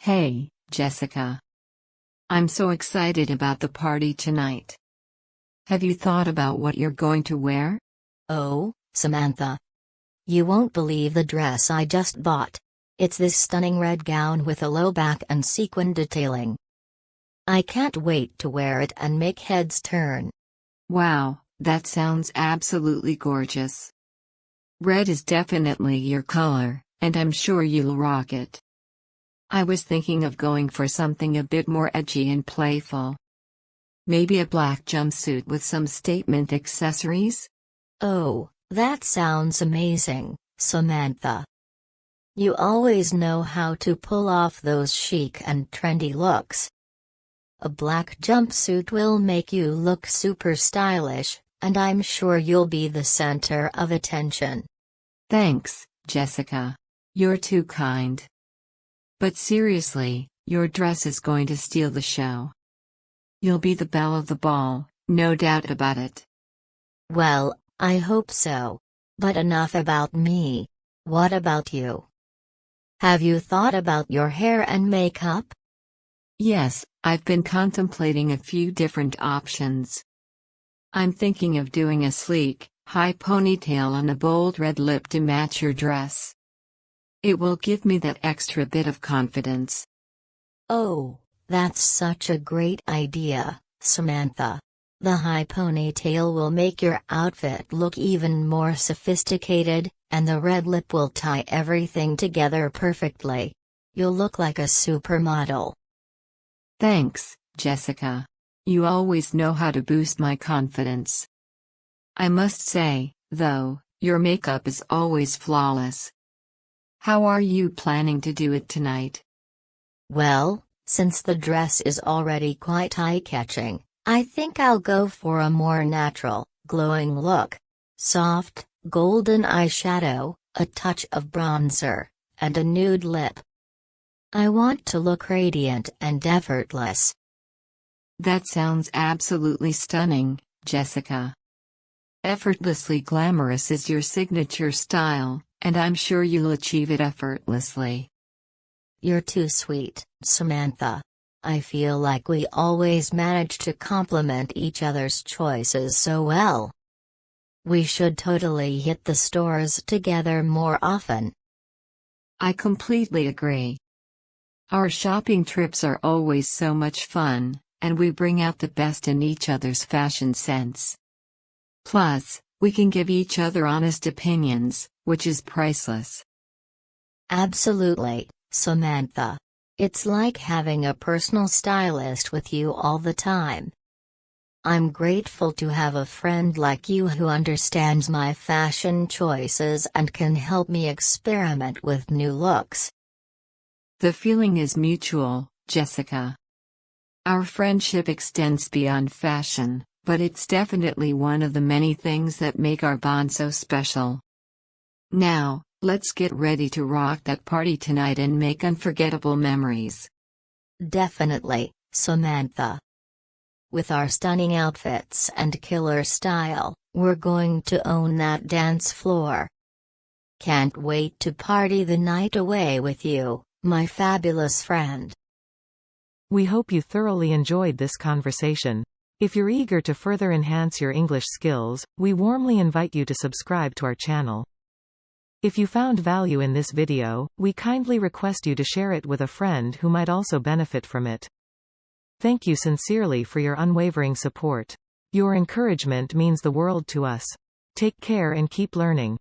Hey, Jessica. I'm so excited about the party tonight. Have you thought about what you're going to wear? Oh, Samantha. You won't believe the dress I just bought. It's this stunning red gown with a low back and sequin detailing. I can't wait to wear it and make heads turn. Wow, that sounds absolutely gorgeous. Red is definitely your color, and I'm sure you'll rock it. I was thinking of going for something a bit more edgy and playful. Maybe a black jumpsuit with some statement accessories? Oh, that sounds amazing, Samantha. You always know how to pull off those chic and trendy looks. A black jumpsuit will make you look super stylish, and I'm sure you'll be the center of attention. Thanks, Jessica. You're too kind. But seriously, your dress is going to steal the show. You'll be the belle of the ball, no doubt about it. Well, I hope so. But enough about me. What about you? Have you thought about your hair and makeup? Yes, I've been contemplating a few different options. I'm thinking of doing a sleek, high ponytail and a bold red lip to match your dress. It will give me that extra bit of confidence. Oh, that's such a great idea, Samantha. The high ponytail will make your outfit look even more sophisticated, and the red lip will tie everything together perfectly. You'll look like a supermodel. Thanks, Jessica. You always know how to boost my confidence. I must say, though, your makeup is always flawless. How are you planning to do it tonight? Well, since the dress is already quite eye-catching, I think I'll go for a more natural, glowing look. Soft, golden eyeshadow, a touch of bronzer, and a nude lip. I want to look radiant and effortless. That sounds absolutely stunning, Jessica. Effortlessly glamorous is your signature style, and I'm sure you'll achieve it effortlessly. You're too sweet, Samantha. I feel like we always manage to complement each other's choices so well. We should totally hit the stores together more often. I completely agree. Our shopping trips are always so much fun, and we bring out the best in each other's fashion sense. Plus, we can give each other honest opinions, which is priceless. Absolutely, Samantha. It's like having a personal stylist with you all the time. I'm grateful to have a friend like you who understands my fashion choices and can help me experiment with new looks. The feeling is mutual, Jessica. Our friendship extends beyond fashion, but it's definitely one of the many things that make our bond so special. Now, let's get ready to rock that party tonight and make unforgettable memories. Definitely, Samantha. With our stunning outfits and killer style, we're going to own that dance floor. Can't wait to party the night away with you, my fabulous friend. We hope you thoroughly enjoyed this conversation. If you're eager to further enhance your English skills, we warmly invite you to subscribe to our channel. If you found value in this video, we kindly request you to share it with a friend who might also benefit from it. Thank you sincerely for your unwavering support. Your encouragement means the world to us. Take care and keep learning.